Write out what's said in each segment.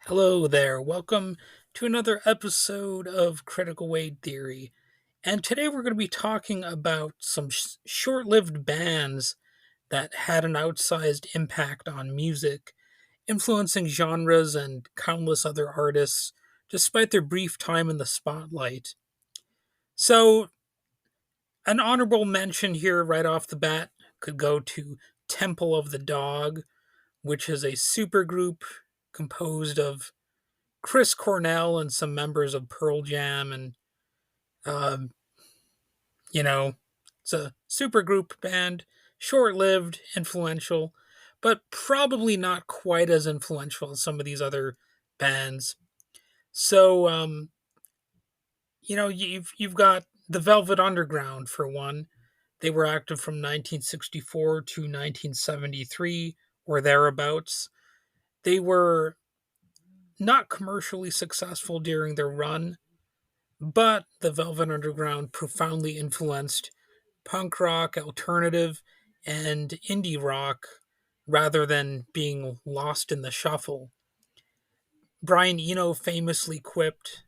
Hello there. Welcome to another episode of Critical Wave Theory. And today we're going to be talking about some short lived bands that had an outsized impact on music, influencing genres and countless other artists despite their brief time in the spotlight. So, an honorable mention here right off the bat could go to Temple of the Dog, which is a supergroup composed of Chris Cornell and some members of Pearl Jam, and um, you know, it's a supergroup band, short-lived, influential, but probably not quite as influential as some of these other bands. So, you've got the Velvet Underground for one. They were active from 1964 to 1973 or thereabouts. They were not commercially successful during their run, but the Velvet Underground profoundly influenced punk rock, alternative, and indie rock rather than being lost in the shuffle. Brian Eno famously quipped,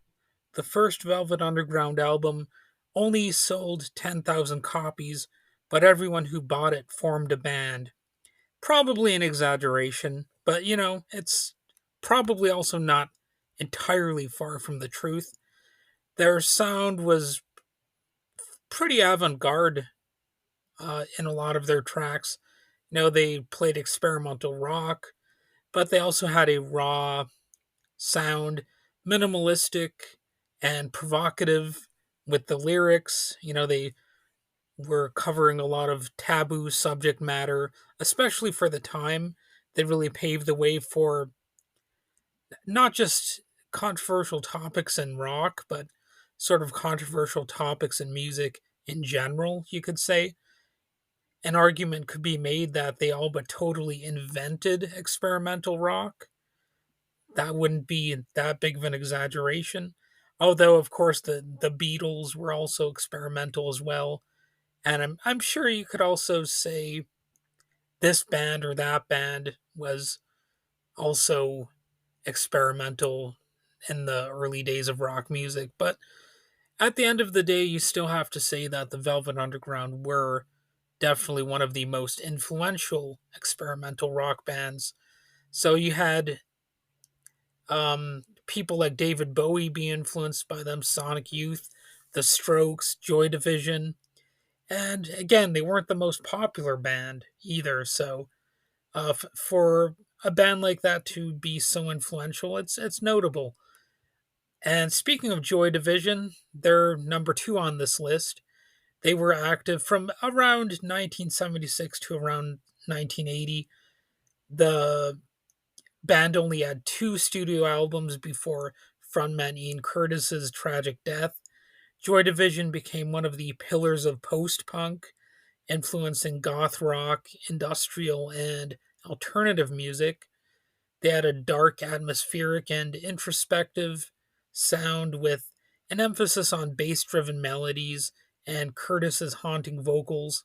"The first Velvet Underground album only sold 10,000 copies, but everyone who bought it formed a band." Probably an exaggeration, but it's probably also not entirely far from the truth. Their sound was pretty avant-garde in a lot of their tracks. They played experimental rock, but they also had a raw sound, minimalistic and provocative with the lyrics. They were covering a lot of taboo subject matter, especially for the time. They really paved the way for not just controversial topics in rock, but sort of controversial topics in music in general, you could say. An argument could be made that they all but totally invented experimental rock. That wouldn't be that big of an exaggeration. Although, of course, the Beatles were also experimental as well. And I'm sure you could also say this band or that band was also experimental in the early days of rock music. But at the end of the day, you still have to say that the Velvet Underground were definitely one of the most influential experimental rock bands. So you had people like David Bowie be influenced by them, Sonic Youth, The Strokes, Joy Division, and again, they weren't the most popular band either. So for a band like that to be so influential, it's notable. And speaking of Joy Division, they're number two on this list. They were active from around 1976 to around 1980. The band only had two studio albums before frontman Ian Curtis's tragic death. Joy Division became one of the pillars of post punk, influencing goth rock, industrial, and alternative music. They had a dark, atmospheric, and introspective sound with an emphasis on bass driven melodies and Curtis's haunting vocals.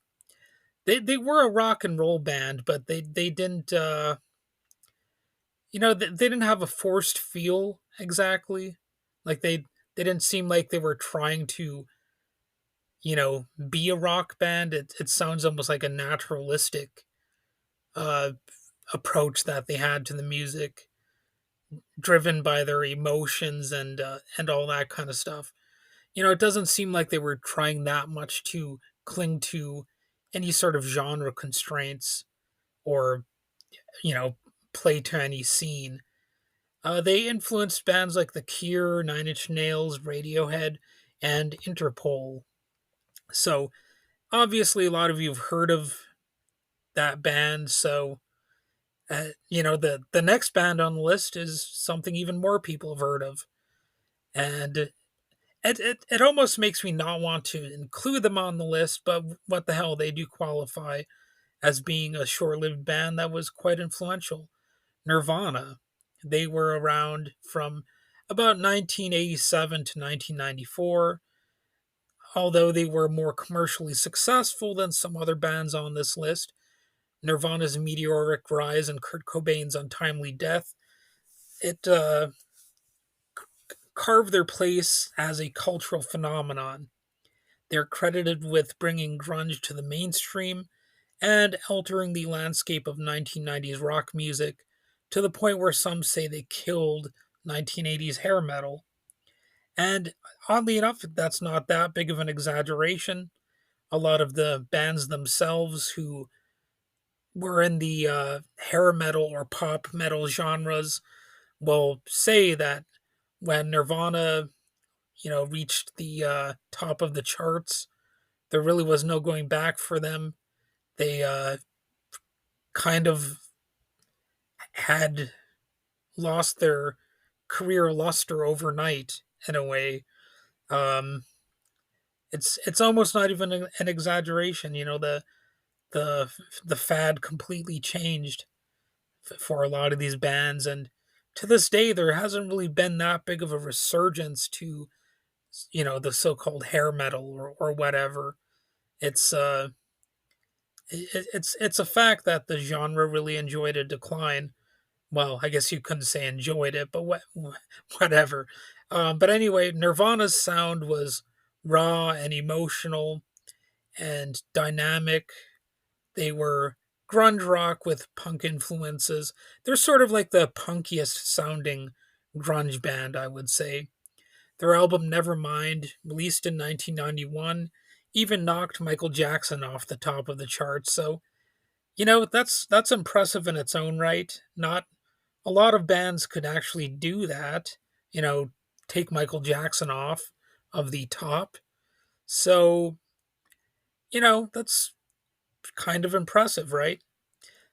They were a rock and roll band, but they didn't they didn't have a forced feel exactly. Like they didn't seem like they were trying to be a rock band. It sounds almost like a naturalistic uh approach that they had to the music, driven by their emotions and all that kind of stuff. It doesn't seem like they were trying that much to cling to any sort of genre constraints or you know play to any scene. They influenced bands like The Cure, Nine Inch Nails, Radiohead, and Interpol. So obviously, a lot of you have heard of that band. So the next band on the list is something even more people have heard of, and it almost makes me not want to include them on the list. But what the hell, they do qualify as being a short-lived band that was quite influential. Nirvana. They were around from about 1987 to 1994. Although they were more commercially successful than some other bands on this list, Nirvana's meteoric rise and Kurt Cobain's untimely death it carved their place as a cultural phenomenon. They're credited with bringing grunge to the mainstream and altering the landscape of 1990s rock music to the point where some say they killed 1980s hair metal. And oddly enough, that's not that big of an exaggeration. A lot of the bands themselves who were in the hair metal or pop metal genres will say that when Nirvana, reached the top of the charts, there really was no going back for them. They kind of had lost their career luster overnight in a way. Um, it's almost not even an exaggeration. The the fad completely changed for a lot of these bands, and to this day, there hasn't really been that big of a resurgence to the so-called hair metal or whatever. It's it's a fact that the genre really enjoyed a decline. Well, I guess you couldn't say enjoyed it, but whatever. But anyway, Nirvana's sound was raw and emotional and dynamic. They were grunge rock with punk influences. They're sort of like the punkiest sounding grunge band, I would say. Their album Nevermind, released in 1991, even knocked Michael Jackson off the top of the charts. So, that's impressive in its own right. Not a lot of bands could actually do that, you know, take Michael Jackson off of the top. So, that's kind of impressive, right?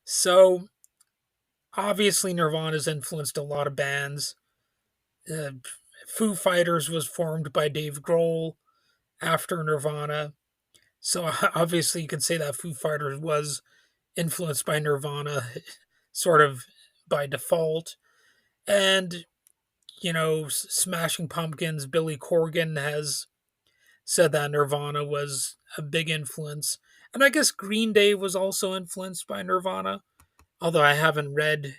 So, obviously, Nirvana's influenced a lot of bands. Uh, Foo Fighters was formed by Dave Grohl after Nirvana. So, obviously, you could say that Foo Fighters was influenced by Nirvana sort of by default. And Smashing Pumpkins, Billy Corgan has said that Nirvana was a big influence. And I guess Green Day was also influenced by Nirvana, although I haven't read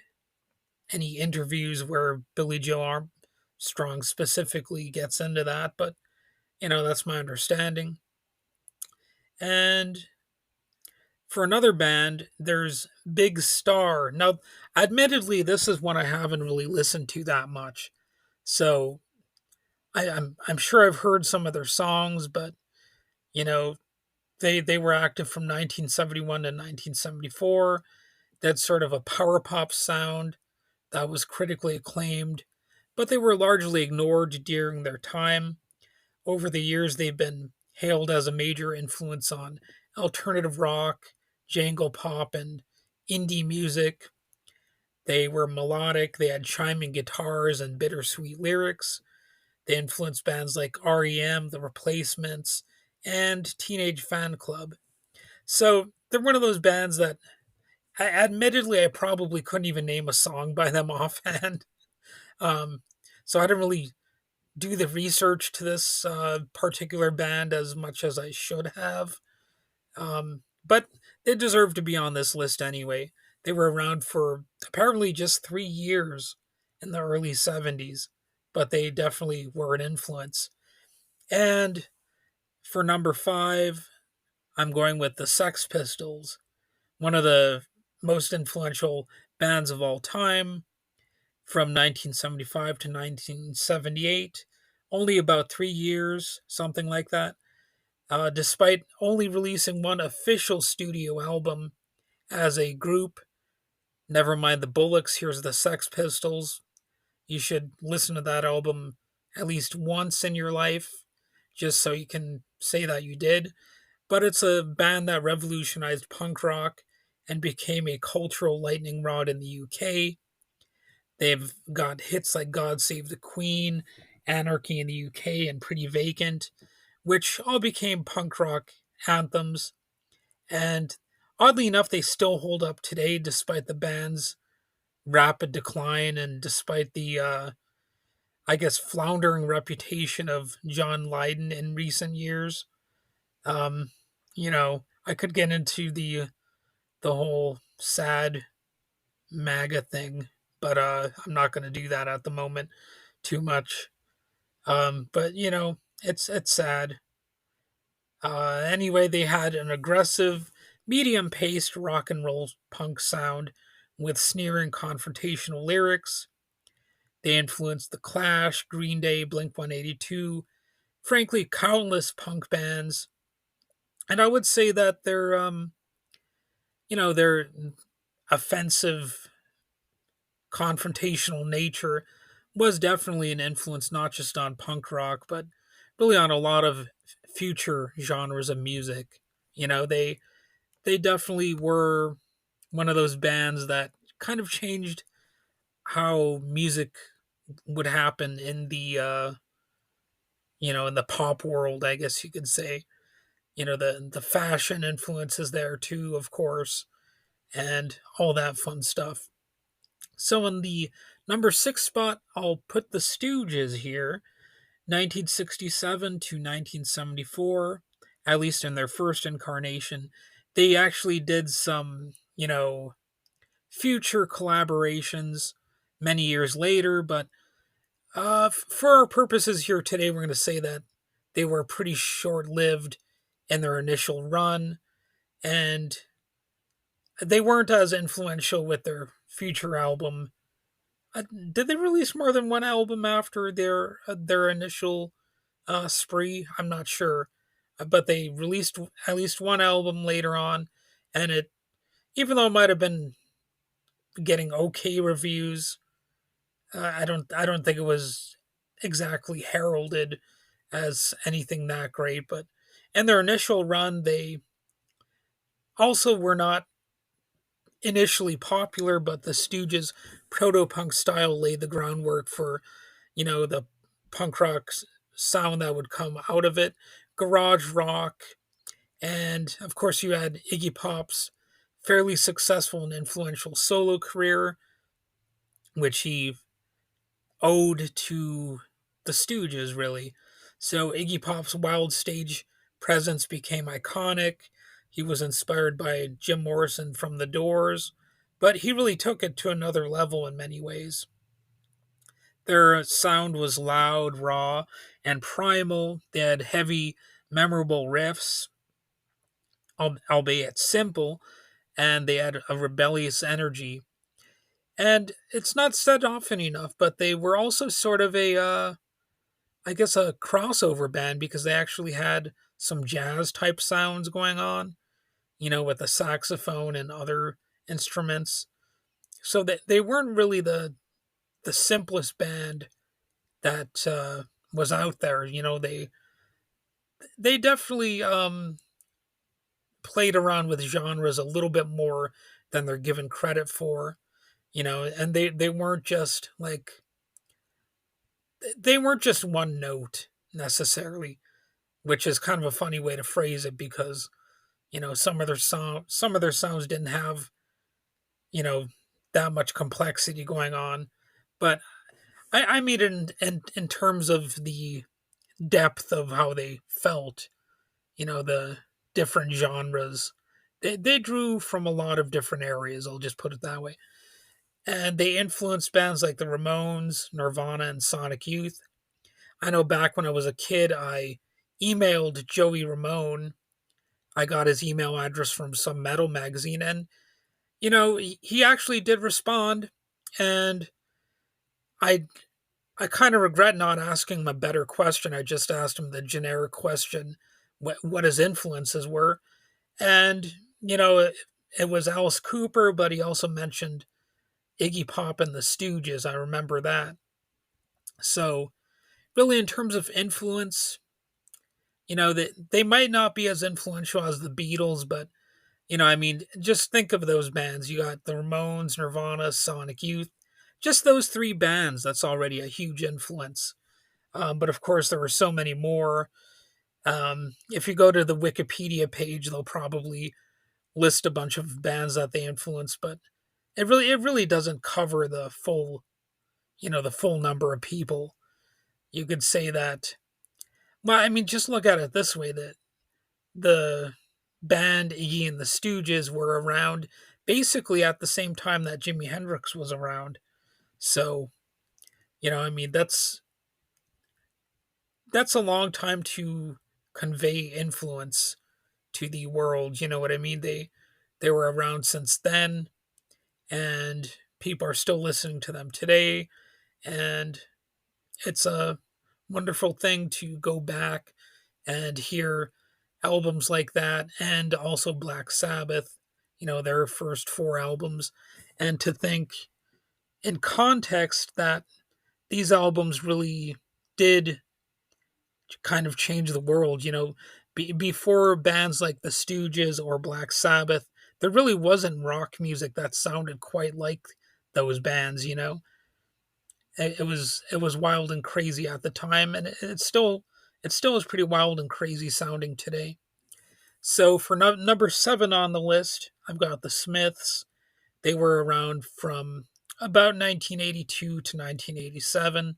any interviews where Billy Joe Armstrong specifically gets into that, but that's my understanding. And for another band, there's Big Star. Now, admittedly, this is one I haven't really listened to that much. So I'm sure I've heard some of their songs, but you know they were active from 1971 to 1974. That's sort of a power pop sound that was critically acclaimed, but they were largely ignored during their time. Over the years, they've been hailed as a major influence on alternative rock, jangle pop, and indie music. They were melodic, they had chiming guitars and bittersweet lyrics. They influenced bands like REM, The Replacements, and Teenage Fan Club. So they're one of those bands that, admittedly, I probably couldn't even name a song by them offhand. Um, so I didn't really do the research to this particular band as much as I should have. But they deserve to be on this list anyway. They were around for apparently just 3 years in the early 70s, but they definitely were an influence. And for number five, I'm going with the Sex Pistols, one of the most influential bands of all time from 1975 to 1978. Only about 3 years, something like that. Despite only releasing one official studio album as a group, never mind the Bullocks, here's the Sex Pistols. You should listen to that album at least once in your life, just so you can say that you did. But it's a band that revolutionized punk rock and became a cultural lightning rod in the UK. They've got hits like God Save the Queen, Anarchy in the UK, and Pretty Vacant, which all became punk rock anthems. And oddly enough, they still hold up today despite the band's rapid decline and despite the, I guess, floundering reputation of John Lydon in recent years. Um, I could get into the whole sad MAGA thing, but I'm not going to do that at the moment too much. But it's sad. Anyway, they had an aggressive, medium-paced rock and roll punk sound with sneering confrontational lyrics. They influenced The Clash, Green Day, Blink 182, frankly, countless punk bands. And I would say that their offensive, confrontational nature was definitely an influence not just on punk rock, but really on a lot of future genres of music. They definitely were one of those bands that kind of changed how music would happen in the pop world, I guess you could say. The fashion influences there too, of course, and all that fun stuff. So in the number 6 spot, I'll put the Stooges here, 1967 to 1974, at least in their first incarnation. They actually did some, future collaborations many years later, but for our purposes here today, we're going to say that they were pretty short lived in their initial run, and they weren't as influential with their future album. Did they release more than one album after their initial spree? I'm not sure, but they released at least one album later on, and it, even though it might have been getting okay reviews, I don't think it was exactly heralded as anything that great. But in their initial run, they also were not initially popular, but the Stooges' proto punk style laid the groundwork for the punk rock sound that would come out of it, garage rock, and of course you had Iggy Pop's fairly successful and influential solo career, which he ode to the Stooges, really. So Iggy Pop's wild stage presence became iconic. He was inspired by Jim Morrison from The Doors, but he really took it to another level in many ways. Their sound was loud, raw, and primal. They had heavy, memorable riffs, albeit simple, and they had a rebellious energy. And it's not said often enough, but they were also sort of I guess, a crossover band because they actually had some jazz type sounds going on, with the saxophone and other instruments. So they weren't really the simplest band that was out there. They definitely played around with genres a little bit more than they're given credit for. And they weren't just one note necessarily, which is kind of a funny way to phrase it because some of their sounds didn't have you know that much complexity going on, but I mean in terms of the depth of how they felt, the different genres. They drew from a lot of different areas. I'll just put it that way, and they influenced bands like the Ramones, Nirvana, and Sonic Youth. I know back when I was a kid, I emailed Joey Ramone. I got his email address from some metal magazine, and he actually did respond, and I I kind of regret not asking him a better question. I just asked him the generic question, what his influences were, and it was Alice Cooper, but he also mentioned Iggy Pop and the Stooges. I remember that. So really, in terms of influence, they might not be as influential as the Beatles, but I mean, just think of those bands. You got the Ramones, Nirvana, Sonic Youth. Just those three bands, that's already a huge influence. But of course, there were so many more. If you go to the Wikipedia page, they'll probably list a bunch of bands that they influenced, but it really doesn't cover the full number of people. You could say that. Well, I mean, just look at it this way: that the band Iggy and the Stooges were around basically at the same time that Jimi Hendrix was around. So, I mean, that's a long time to convey influence to the world. You know what I mean? They were around since then, and people are still listening to them today. And it's a wonderful thing to go back and hear albums like that, and also Black Sabbath, their first four albums, and to think in context that these albums really did kind of change the world. Before bands like the Stooges or Black Sabbath, there really wasn't rock music that sounded quite like those bands. It was wild and crazy at the time, and it still is pretty wild and crazy sounding today. So for number 7 on the list, I've got the Smiths. They were around from about 1982 to 1987.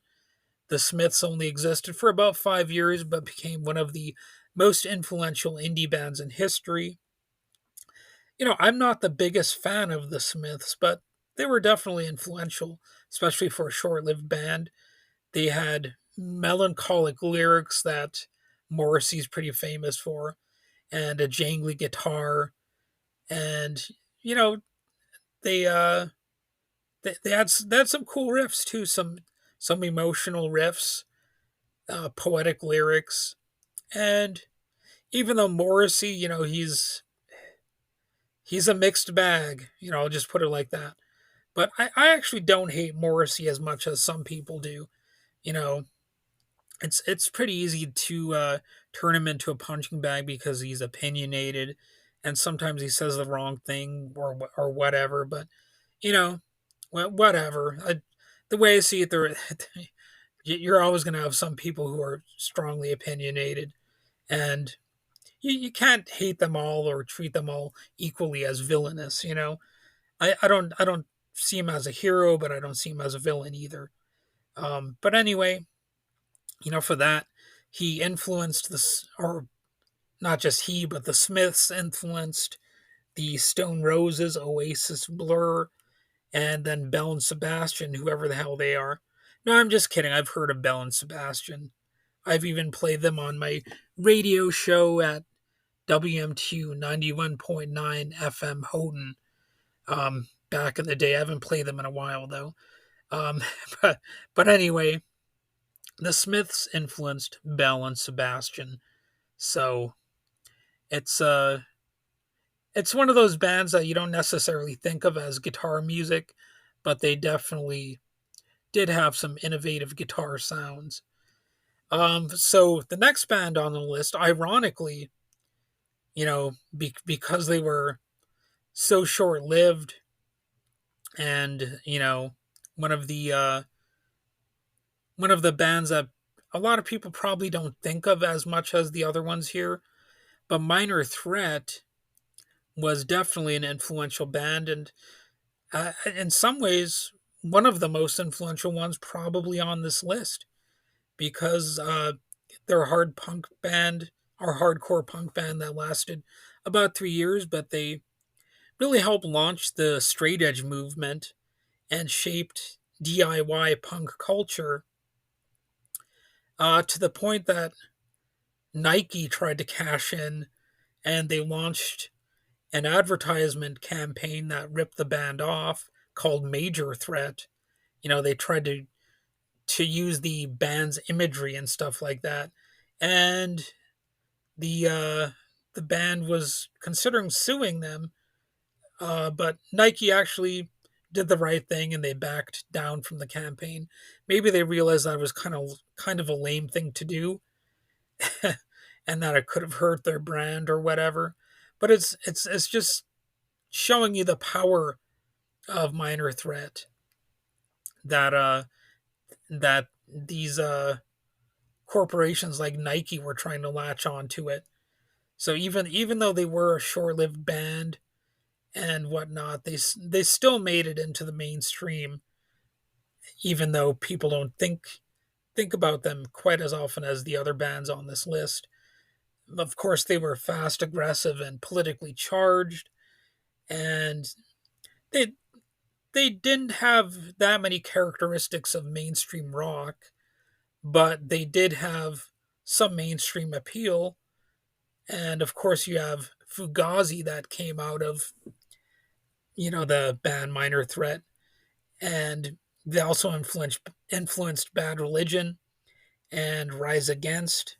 The Smiths only existed for about 5 years, but became one of the most influential indie bands in history. I'm not the biggest fan of the Smiths, but they were definitely influential, especially for a short lived band. They had melancholic lyrics that Morrissey's pretty famous for, and a jangly guitar. And, you know, they, uh, they had some cool riffs too, some emotional riffs, poetic lyrics. And even though Morrissey, he's a mixed bag, I'll just put it like that. But I actually don't hate Morrissey as much as some people do. You know, it's pretty easy to turn him into a punching bag because he's opinionated, and sometimes he says the wrong thing or whatever. But you know, whatever. The way I see it, you're always going to have some people who are strongly opinionated, and you can't hate them all or treat them all equally as villainous. I don't see him as a hero, but I don't see him as a villain either. But anyway, for that, he influenced this, or not just he, but the Smiths influenced the Stone Roses, Oasis, Blur, and then Bell and Sebastian, whoever the hell they are. No, I'm just kidding. I've heard of Bell and Sebastian. I've even played them on my radio show at WMTU 91.9 FM Houghton. Back in the day, I haven't played them in a while though. Um, but anyway, the Smiths influenced Bell and Sebastian, so it's it's one of those bands that you don't necessarily think of as guitar music, but they definitely did have some innovative guitar sounds. So the next band on the list, ironically, because they were so short lived, and one of the uh, one of the bands that a lot of people probably don't think of as much as the other ones here, but Minor Threat was definitely an influential band, and in some ways, one of the most influential ones probably on this list because they're a hard punk band or hardcore punk band that lasted about 3 years, but they really helped launch the straight edge movement and shaped DIY punk culture to the point that Nike tried to cash in, and they launched an advertisement campaign that ripped the band off called Major Threat. They tried to use the band's imagery and stuff like that, and the uh, the band was considering suing them, but Nike actually did the right thing and they backed down from the campaign. Maybe they realized that was kind of a lame thing to do, and that it could have hurt their brand or whatever. But it's just showing you the power of Minor Threat, that these corporations like Nike were trying to latch on to it. So even though they were a short-lived band and whatnot, they still made it into the mainstream, even though people don't think about them quite as often as the other bands on this list. Of course, they were fast, aggressive, and politically charged, and they they didn't have that many characteristics of mainstream rock, but they did have some mainstream appeal. And of course, you have Fugazi that came out of, the band Minor Threat, and they also influenced Bad Religion and Rise Against,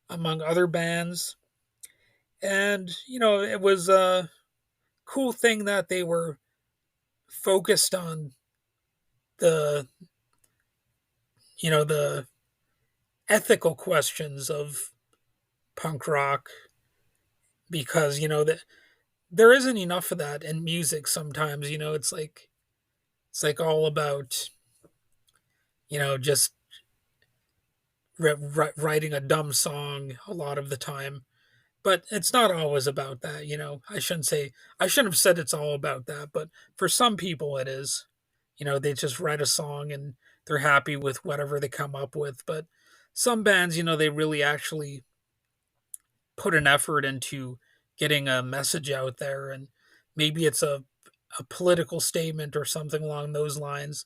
among other bands. And it was a cool thing that they were focused on the the ethical questions of punk rock, because that there isn't enough of that in music sometimes. It's like all about just writing a dumb song a lot of the time. But it's not always about that. I shouldn't have said it's all about that, but for some people it is. They just write a song and they're happy with whatever they come up with. But some bands, they really actually put an effort into getting a message out there, and maybe it's a political statement or something along those lines.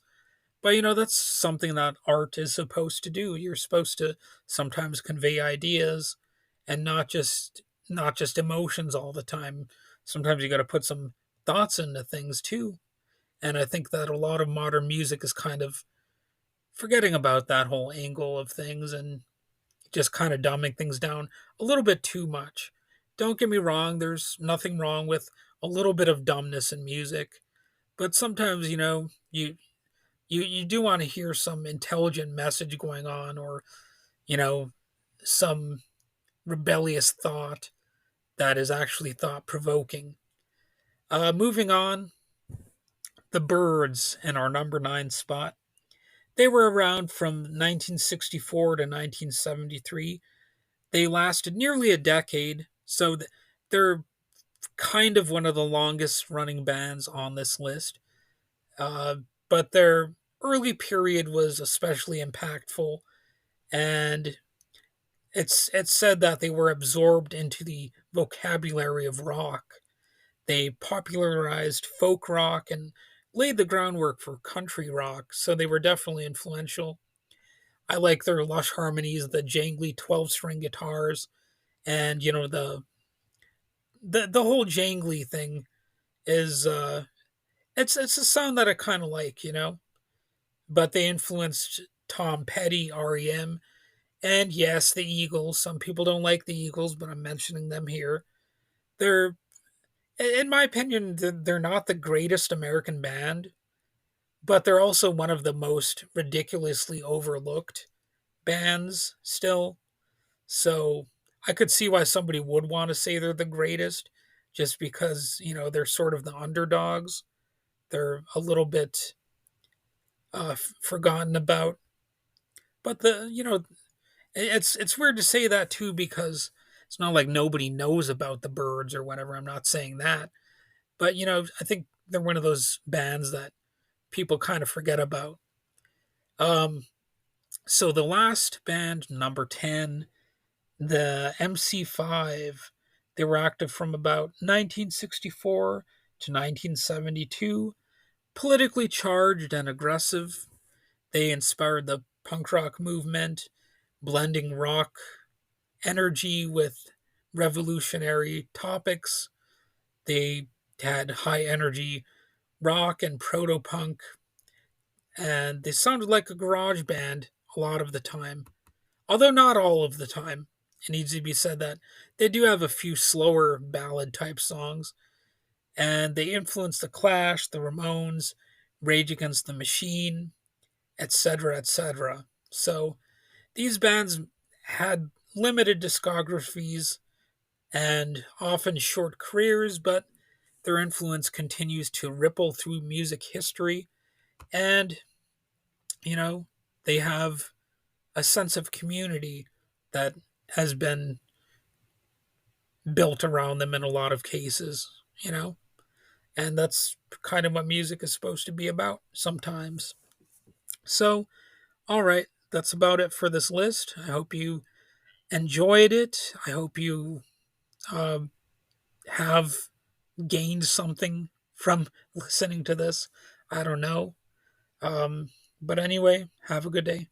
But that's something that art is supposed to do. You're supposed to sometimes convey ideas and not just emotions all the time. Sometimes you got to put some thoughts into things too. And I think that a lot of modern music is kind of forgetting about that whole angle of things and just kind of dumbing things down a little bit too much. Don't get me wrong, there's nothing wrong with a little bit of dumbness in music, but sometimes, you do want to hear some intelligent message going on, or, you know, some rebellious thought that is actually thought provoking. Moving on, the Birds in our number 9 spot. They were around from 1964 to 1973. They lasted nearly a decade, so they're kind of one of the longest running bands on this list. Uh, but their early period was especially impactful, and it's said that they were absorbed into the vocabulary of rock. They popularized folk rock and laid the groundwork for country rock, so they were definitely influential. I like their lush harmonies, the jangly 12-string guitars, and the whole jangly thing is it's a sound that I kind of like, But they influenced Tom Petty, REM, and yes, the Eagles. Some people don't like the Eagles, but I'm mentioning them here. They're, in my opinion, they're not the greatest American band, but they're also one of the most ridiculously overlooked bands still. So I could see why somebody would want to say they're the greatest, just because they're sort of the underdogs. They're a little bit forgotten about, but it's weird to say that too, because it's not like nobody knows about the Birds or whatever. I'm not saying that, but I think they're one of those bands that people kind of forget about. Um, so the last band, number 10, the MC5, they were active from about 1964 to 1972, politically charged and aggressive. They inspired the punk rock movement, blending rock energy with revolutionary topics. They had high energy rock and proto punk, and they sounded like a garage band a lot of the time. Although not all of the time. It needs to be said that they do have a few slower ballad type songs, and they influenced the Clash, the Ramones, Rage Against the Machine, etc., etc. So these bands had limited discographies and often short careers, but their influence continues to ripple through music history. And, you know, they have a sense of community that has been built around them in a lot of cases. And that's kind of what music is supposed to be about sometimes. So, all right, that's about it for this list. I hope you enjoyed it. I hope you uh, have gained something from listening to this. I don't know. Um, but anyway, have a good day.